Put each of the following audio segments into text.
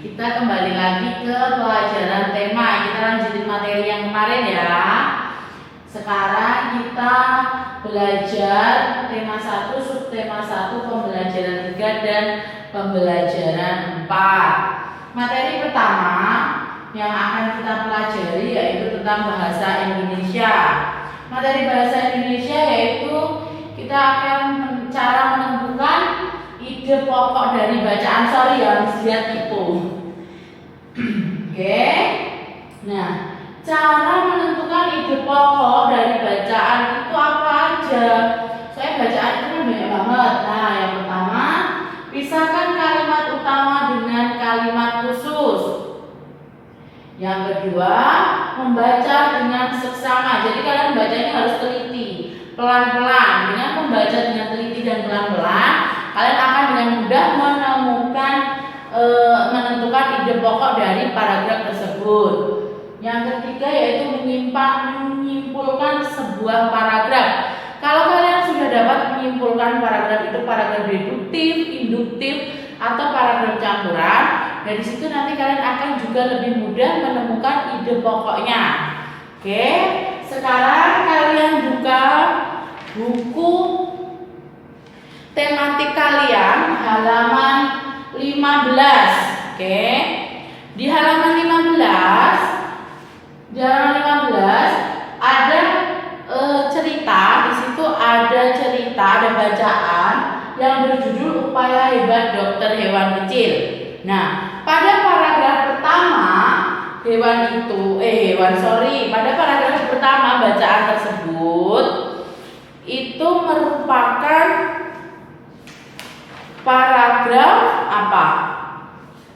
kita kembali lagi ke pelajaran tema. Kita lanjutin materi yang kemarin ya. Sekarang kita belajar tema 1, subtema 1, pembelajaran 3 dan pembelajaran 4. Materi pertama yang akan kita pelajari yaitu tentang bahasa Indonesia. Materi bahasa Indonesia yaitu kita akan cara menentukan ide pokok dari bacaan. Sorry ya, harus lihat itu. Oke. Nah, cara menentukan ide pokok dari bacaan itu apa aja? Saya bacaan itu kan banyak banget. Nah, yang pertama, pisahkan kalimat utama dengan kalimat khusus. Yang kedua, membaca dengan seksama. Jadi kalian bacanya harus teliti, pelan-pelan. Dengan membaca dengan teliti dan pelan-pelan, kalian akan dengan mudah menentukan ide pokok dari paragraf tersebut. Yang ketiga yaitu menyimpulkan sebuah paragraf. Kalau kalian sudah dapat menyimpulkan paragraf itu paragraf deduktif, induktif, atau paragraf campuran, dari situ nanti kalian akan juga lebih mudah menemukan ide pokoknya. Oke, sekarang kalian buka buku tematik kalian halaman 15. Oke. Di halaman 15, ada cerita. Di situ ada cerita, ada bacaan yang berjudul Upaya Hebat Dokter Hewan Kecil. Nah, pada paragraf pertama pada paragraf pertama bacaan tersebut itu merupakan paragraf apa?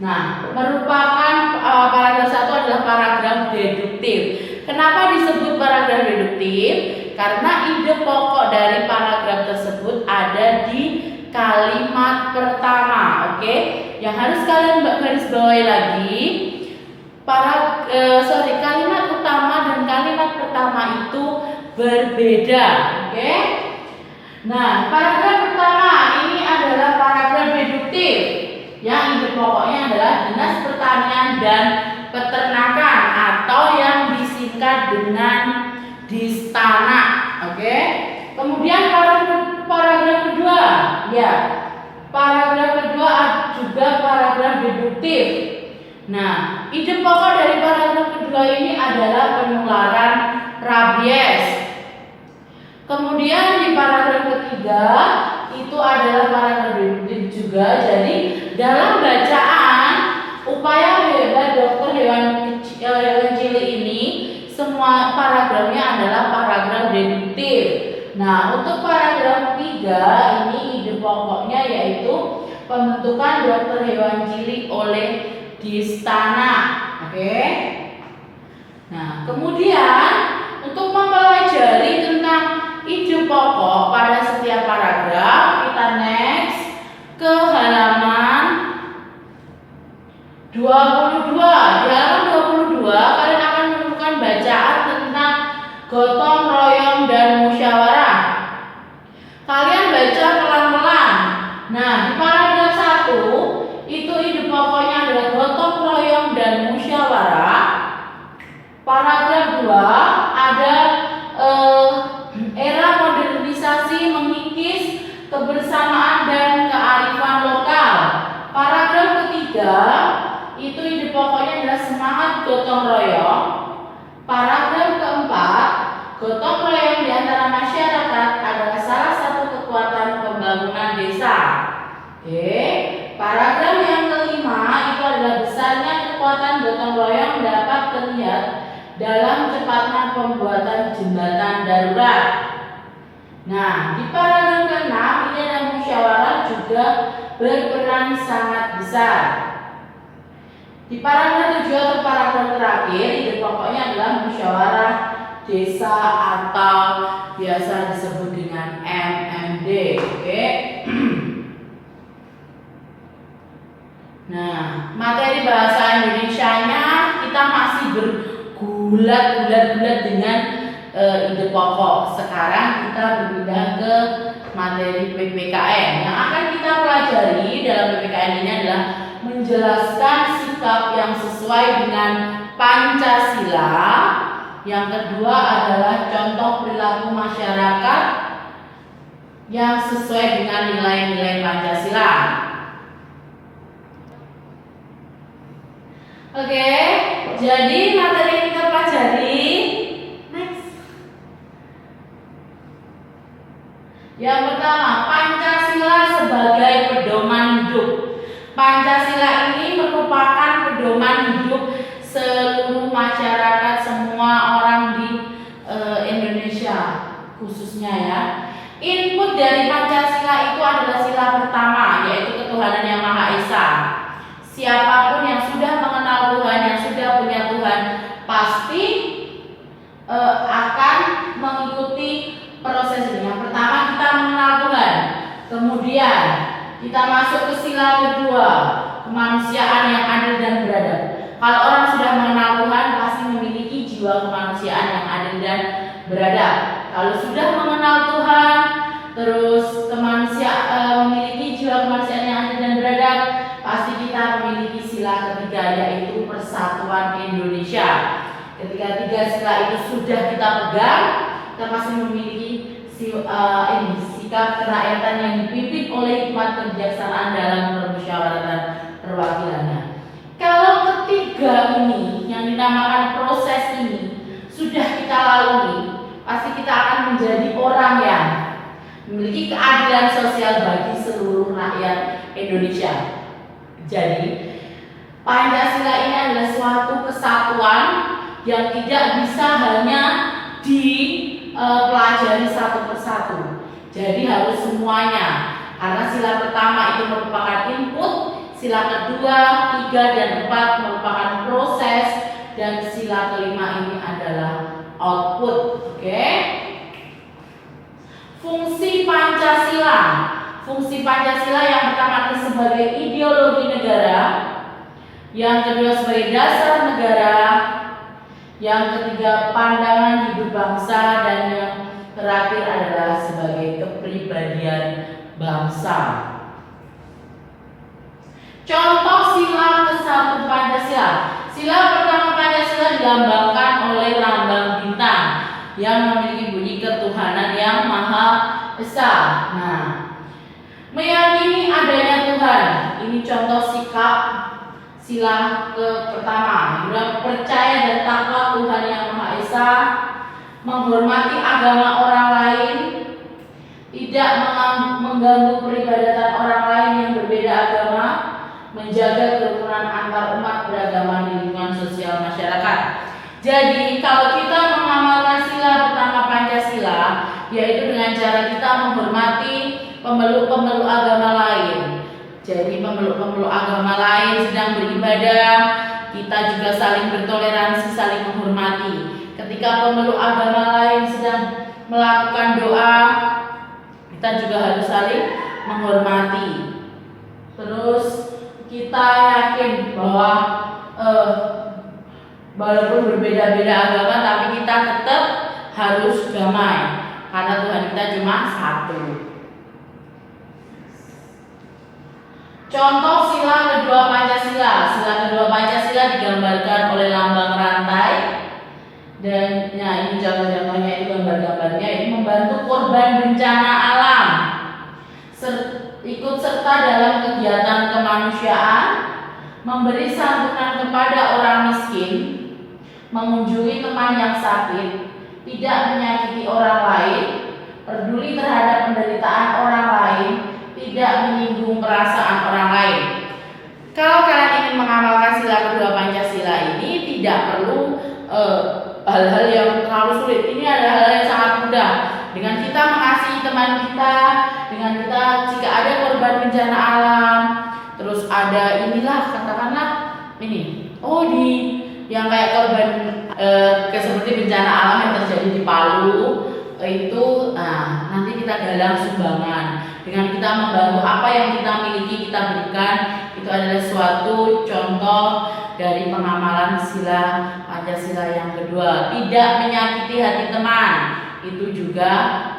Nah, paragraf 1 adalah paragraf deduktif. Kenapa disebut paragraf deduktif? Karena ide pokok dari paragraf tersebut ada di kalimat pertama. Oke, yang harus kalian garis bawahi lagi, kalimat utama dan kalimat pertama itu berbeda. Oke. Nah, paragraf pertama ini adalah paragraf deduktif yang ide pokoknya adalah Dinas Pertanian dan Peternakan atau yang disingkat dengan Distana. Oke. Kemudian paragraf kedua, ya. Paragraf kedua juga paragraf deduktif. Nah, ide pokok dari paragraf kedua ini adalah penularan rabies. Kemudian di paragraf ketiga itu adalah paragraf deduktif juga. Jadi dalam bacaan Upaya Hebat Dokter Hewan Kecil ini semua paragrafnya adalah paragraf deduktif. Nah, untuk paragraf 3 ini ide pokoknya yaitu pembentukan dokter hewan cilik oleh Distana. Oke. Nah, kemudian untuk mempelajari tentang ide pokok pada setiap paragraf, kita next ke halaman 22. Di halaman 22 kalian akan menemukan bacaan tentang gotong royong dan musyawarah. Kalian baca pelan-pelan. Nah, di paragraf 1 itu ide pokoknya adalah gotong royong dan musyawarah. Paragraf 2 ada era modernisasi mengikis kebersamaan dan kearifan lokal. Paragraf ketiga itu ide pokoknya adalah semangat gotong royong. Paragraf keempat, gotong royong di antara masyarakat adalah salah satu kekuatan pembangunan desa. Oke. Paragraf yang kelima itu adalah besarnya kekuatan gotong royong dapat terlihat dalam cepatnya pembuatan jembatan darurat. Nah, di paragraf ke-6 ini ada musyawarah juga berperan sangat besar. Di paragraf 7 atau paragraf terakhir ide pokoknya adalah musyawarah desa atau biasa disebut dengan MMD. Oke. Nah, materi bahasa Indonesianya kita masih bergulat-gulat dengan ide pokok. Sekarang kita berpindah ke materi PPKN. Yang akan kita pelajari dalam PPKN ini adalah menjelaskan sikap yang sesuai dengan Pancasila. Yang kedua adalah contoh perilaku masyarakat yang sesuai dengan nilai-nilai Pancasila. Oke, jadi materi yang kita pelajari next. Yang pertama, Pancasila sebagai pedoman hidup. Pancasila ini merupakan pedoman hidup seluruh masyarakat, semua orang di Indonesia khususnya ya. Input dari Pancasila itu adalah sila pertama, yaitu ketuhanan yang Maha Esa. Siapapun yang sudah mengenal Tuhan, yang sudah punya Tuhan, pasti akan mengikuti proses ini. Yang pertama, kita mengenal Tuhan. Kemudian kita masuk ke sila kedua, kemanusiaan yang adil dan beradab. Kalau orang sudah mengenal Tuhan, pasti memiliki jiwa kemanusiaan yang adil dan beradab. Kalau sudah mengenal Tuhan, terus memiliki jiwa kemanusiaan yang adil dan beradab, pasti kita memiliki sila ketiga, yaitu persatuan Indonesia. Ketika tiga sila itu sudah kita pegang, kita pasti memiliki sikap kerakyatan yang dipimpin oleh hikmat kebijaksanaan dalam permusyawaratan perwakilannya. Kalau ketiga ini yang dinamakan proses ini sudah kita lalui, pasti kita akan menjadi orang yang memiliki keadilan sosial bagi seluruh rakyat Indonesia. Jadi Pancasila ini adalah suatu kesatuan yang tidak bisa hanya dipelajari satu persatu. Jadi harus semuanya, karena sila pertama itu merupakan input, sila kedua, 3, dan 4 merupakan proses, dan sila kelima ini adalah output. Oke? Fungsi Pancasila. Fungsi Pancasila yang pertama sebagai ideologi negara, yang kedua sebagai dasar negara, yang ketiga pandangan hidup bangsa, dan yang terakhir adalah sebagai kepribadian bangsa. Contoh sila ke-1 Pancasila. Sila pertama Pancasila dilambangkan oleh lambang bintang yang memiliki bunyi ketuhanan yang Maha Esa. Nah, meyakini adanya Tuhan. Ini contoh sikap sila pertama. Percaya dan takwa Tuhan yang Maha Esa, menghormati agama orang lain, tidak mengganggu peribadatan orang lain yang berbeda agama, menjaga kerukunan antar umat beragama di lingkungan sosial masyarakat. Jadi kalau kita mengamalkan sila pertama Pancasila, yaitu dengan cara kita menghormati pemeluk-pemeluk agama lain. Jadi pemeluk-pemeluk agama lain sedang beribadah, kita juga saling bertoleransi, saling menghormati. Ketika pemeluk agama lain sedang melakukan doa, kita juga harus saling menghormati. Terus kita yakin bahwa walaupun berbeda-beda agama, tapi kita tetap harus damai, karena Tuhan kita cuma satu. Contoh sila kedua Pancasila. Sila kedua Pancasila digambarkan oleh lambang rantai, dan ya ini contoh-contohnya, itu gambar-gambarnya. Ini membantu korban bencana alam, ikut serta dalam kegiatan kemanusiaan, memberi santunan kepada orang miskin, mengunjungi teman yang sakit, tidak menyakiti orang lain, peduli terhadap penderitaan orang lain, tidak menyinggung perasaan orang lain. Kalau kalian ingin mengamalkan sila kedua Pancasila ini, tidak perlu hal-hal yang terlalu sulit. Ini adalah hal yang sangat mudah. Dengan kita mengasihi teman kita, dengan kita jika ada korban bencana alam, terus ada inilah, katakanlah ini, yang kayak korban seperti bencana alam yang terjadi di Palu itu, nanti kita galang sumbangan. Dengan kita membantu apa yang kita miliki, kita berikan, itu adalah suatu contoh dari pengamalan sila Pancasila yang kedua. Tidak menyakiti hati teman, itu juga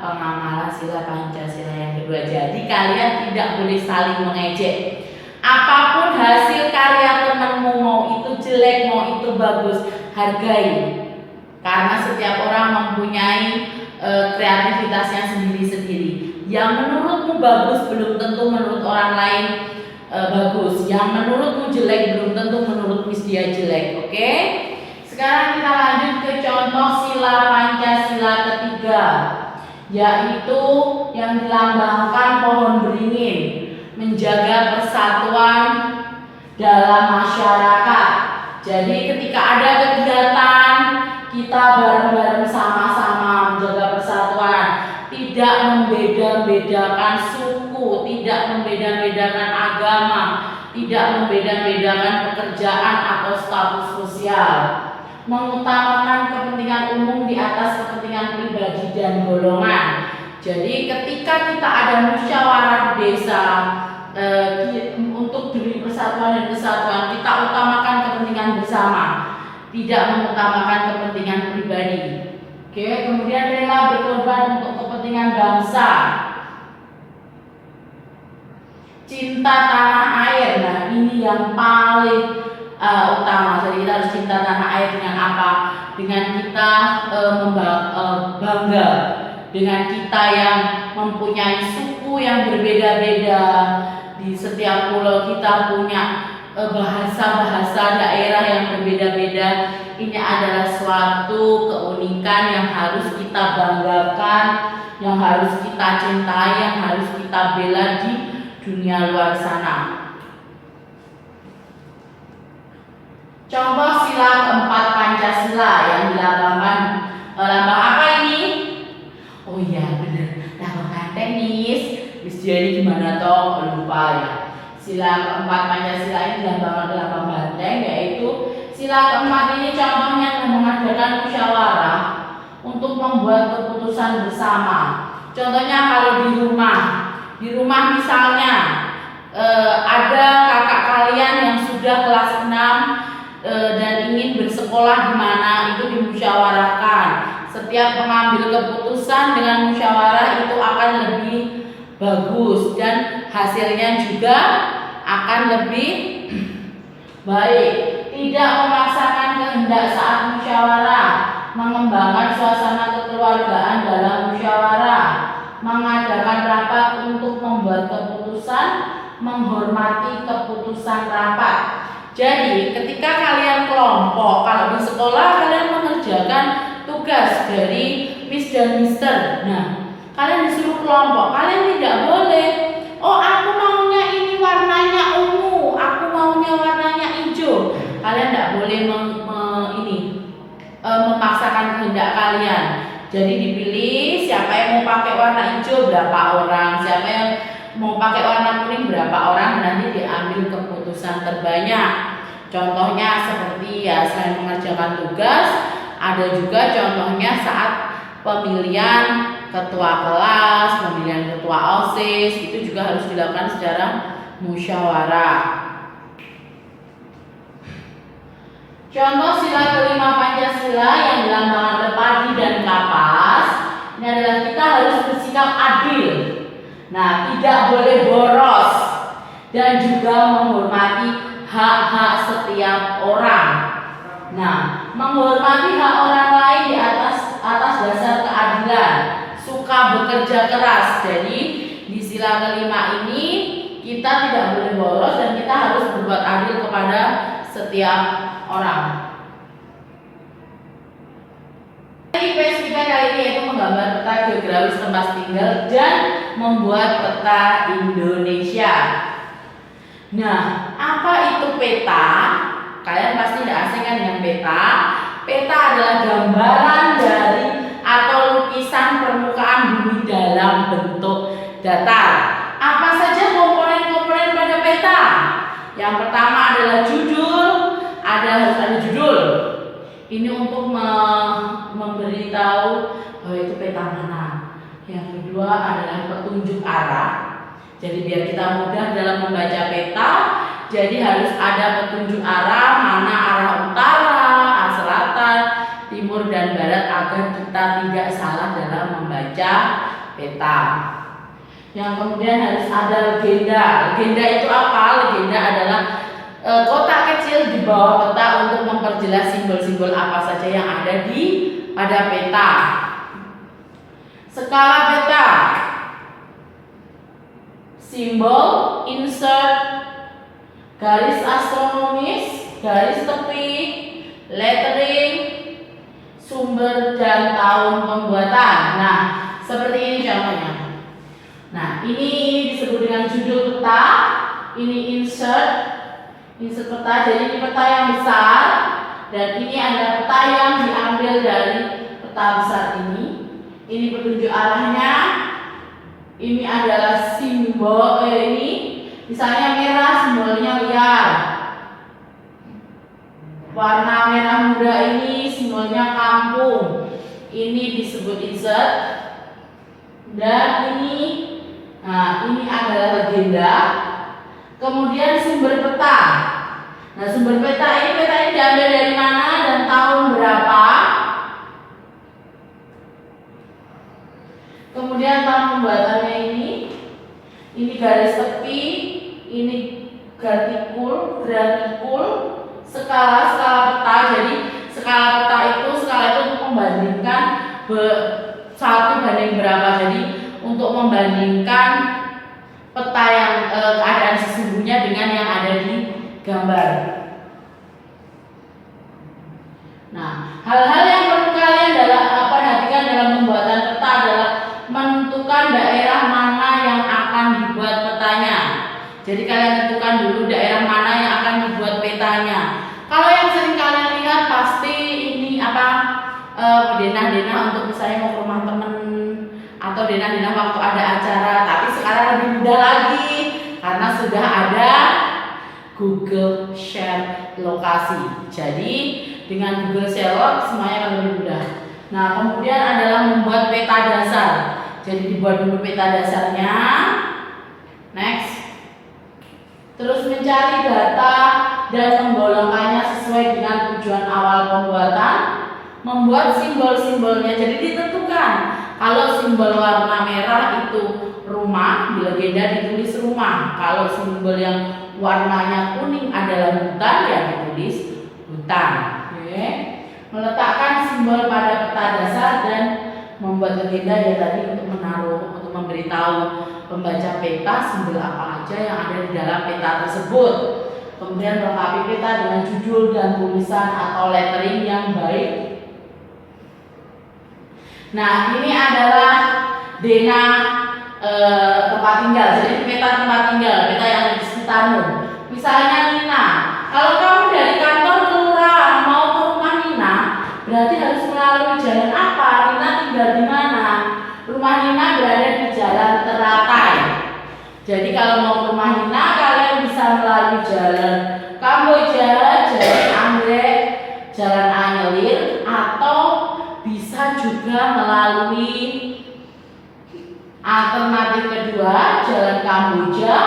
pengamalan sila Pancasila yang kedua. Jadi kalian tidak boleh saling mengejek. Apapun hasil karya temanmu, mau itu jelek, mau itu bagus, hargai. Karena setiap orang mempunyai kreativitasnya sendiri-sendiri. Yang menurutmu bagus belum tentu menurut orang lain bagus. Yang menurutmu jelek belum tentu menurut dia jelek. Oke? Sekarang kita lanjut ke contoh sila Pancasila ketiga, yaitu yang dilambangkan pohon beringin, menjaga persatuan dalam masyarakat. Jadi ketika ada kegiatan, kita bareng-bareng sama-sama menjaga persatuan, tidak membeda-bedakan suku, tidak membeda-bedakan agama, tidak membeda-bedakan pekerjaan atau status sosial, mengutamakan kepentingan umum di atas kepentingan pribadi dan golongan. Jadi ketika kita ada musyawarah di desa untuk demi persatuan dan kesatuan, kita utamakan kepentingan bersama, tidak mengutamakan kepentingan pribadi. Oke, kemudian rela berkorban untuk kepentingan bangsa, cinta tanah air. Nah, ini yang paling utama. Jadi kita harus cinta tanah air dengan apa? Dengan kita bangga dengan kita yang mempunyai suku yang berbeda-beda. Di setiap pulau kita punya bahasa-bahasa daerah yang berbeda-beda. Ini adalah suatu keunikan yang harus kita banggakan, yang harus kita cintai, yang harus kita bela di dunia luar sana. Contoh sila keempat Pancasila yang dilambangkan lambang apa ini? Oh iya benar, lambang tenis. Miss Jenny gimana toh? Lupa ya. Sila keempat Pancasila ini dilambangkan lambang banteng, yaitu sila keempat ini contohnya mengadakan musyawarah untuk membuat keputusan bersama. Contohnya kalau di rumah misalnya ada kakak kalian yang sudah kelas 6 dan ingin bersekolah di mana, itu dimusyawarahkan. Setiap pengambil keputusan dengan musyawarah itu akan lebih bagus dan hasilnya juga akan lebih baik. Tidak memaksakan kehendak saat musyawarah, mengembangkan suasana kekeluargaan dalam musyawarah, mengadakan rapat untuk membuat keputusan, menghormati keputusan rapat. Jadi ketika kalian kelompok, kalau di sekolah kalian mengerjakan tugas dari Miss dan Mister. Nah, kalian disuruh kelompok, kalian tidak boleh, oh aku maunya ini warnanya ungu, aku maunya warnanya hijau. Kalian tidak boleh memaksakan kehendak kalian. Jadi dipilih siapa yang mau pakai warna hijau berapa orang, siapa yang mau pakai warna kuning berapa orang, nanti diambil keputusan terbanyak. Contohnya seperti ya, selain mengerjakan tugas, ada juga contohnya saat pemilihan ketua kelas, pemilihan ketua OSIS, itu juga harus dilakukan secara musyawarah. Contoh sila kelima Pancasila yang dilambangkan oleh padi dan kapas, ini adalah kita harus bersikap adil. Nah, tidak boleh boros dan juga menghormati hak-hak setiap orang. Nah, menghormati hak orang lain di atas dasar keadilan, suka bekerja keras. Jadi di sila kelima ini kita tidak boleh boros dan kita harus berbuat adil kepada setiap orang. IPS kita kali ini yaitu menggambar peta geografis tempat tinggal dan membuat peta Indonesia. Nah, apa itu peta? Kalian pasti tidak asing kan dengan peta. Peta adalah gambaran dari atau lukisan permukaan bumi dalam bentuk datar. Apa saja komponen-komponen pada peta? Yang pertama adalah judul, harus ada judul. Ini untuk memberitahu bahwa itu peta mana. Yang kedua adalah petunjuk arah. Jadi biar kita mudah dalam membaca peta, jadi harus ada petunjuk arah, mana arah utara, arah selatan, timur dan barat agar kita tidak salah dalam membaca peta. Yang kemudian harus ada legenda. Legenda itu apa? Legenda adalah kotak kecil di bawah peta untuk memperjelas simbol-simbol apa saja yang ada pada peta. Skala peta. Simbol, insert, garis astronomis, garis tepi, lettering, sumber dan tahun pembuatan. Nah, seperti ini contohnya. Nah, ini disebut dengan judul peta, ini insert peta, jadi ini peta yang besar, dan ini ada peta yang diambil dari peta besar ini. Ini petunjuk arahnya. Ini adalah simbol ini, misalnya merah simbolnya liar. Warna merah muda ini simbolnya kampung. Ini disebut insert. Dan ini adalah legenda. Kemudian sumber peta. Nah, sumber peta ini diambil dari mana dan tahun berapa? Kemudian tahun pembuatannya ini garis tepi, ini grafikul, skala peta. Jadi skala peta itu untuk membandingkan 1 banding berapa. Jadi untuk membandingkan peta yang keadaan sesungguhnya dengan yang ada di gambar. Nah, hal-hal yang perlu kalian perhatikan dalam pembuatan peta adalah menentukan daerah mana yang akan dibuat petanya. Jadi kalian tentukan dulu daerah mana yang akan dibuat petanya. Kalau yang sering kalian lihat pasti ini denah-denah untuk misalnya mau ke rumah temen, atau denah-denah waktu ada acara. Tapi sekarang lebih mudah lagi karena sudah ada Google Share lokasi. Jadi dengan Google Share semuanya akan lebih mudah. Nah, kemudian adalah membuat peta dasar. Jadi dibuat dulu peta dasarnya. Next. Terus mencari data dan menggolongkannya sesuai dengan tujuan awal pembuatan. Membuat simbol-simbolnya. Jadi ditentukan. Kalau simbol warna merah itu rumah, di legenda ditulis rumah. Kalau simbol yang warnanya kuning adalah hutan, ya ditulis hutan. Oke. Meletakkan simbol pada peta dasar dan membuat legenda ya tadi untuk memberitahu pembaca peta simbol apa aja yang ada di dalam peta tersebut. Kemudian melengkapi peta dengan judul dan tulisan atau lettering yang baik. Nah, ini adalah denah tempat tinggal. Jadi peta tempat tinggal, peta yang ada di sekitarmu. Misalnya Nina, kalau kamu dari kantor kelurahan mau ke rumah Nina, berarti harus melalui jalan apa? Nina tinggal di mana? Rumah Nina berada di Jalan Teratai. Jadi kalau mau ke rumah Nina, kalian bisa melalui jalan Kamboja, Jalan Anggrek, Jalan Anyelir, atau bisa juga melalui alternatif kedua, Jalan Kamboja,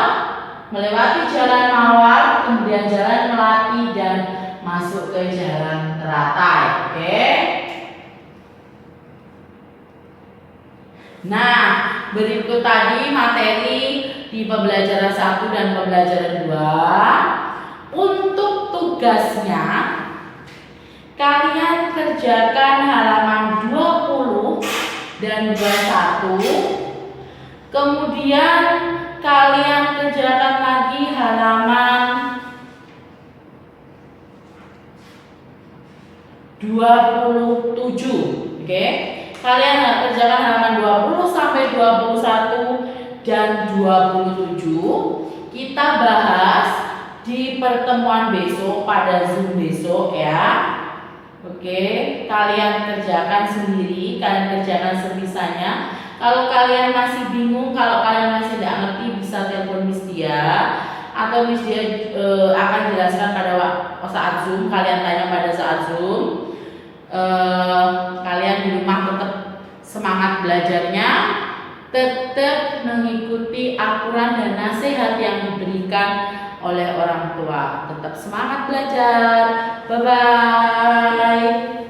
melewati Jalan Mawar, kemudian Jalan Melati dan masuk ke Jalan Teratai. Oke. Nah, berikut tadi materi di pembelajaran 1 dan pembelajaran 2. Untuk tugasnya kalian kerjakan halaman 20 dan 21. Kemudian kalian kerjakan lagi halaman 27. Oke. Kalian kerjakan halaman 20 sampai 21 dan 27. Kita bahas di pertemuan besok pada Zoom besok ya. Oke, kalian kerjakan sendiri, kalian kerjakan sebisanya. Kalau kalian masih bingung, kalau kalian masih tidak ngerti, bisa telepon Miss Dia atau Miss Dia akan jelaskan pada saat Zoom. Kalian tanya pada saat Zoom. Kalian di rumah tetap semangat belajarnya, tetap mengikuti aturan dan nasihat yang diberikan oleh orang tua. Tetap semangat belajar. Bye bye.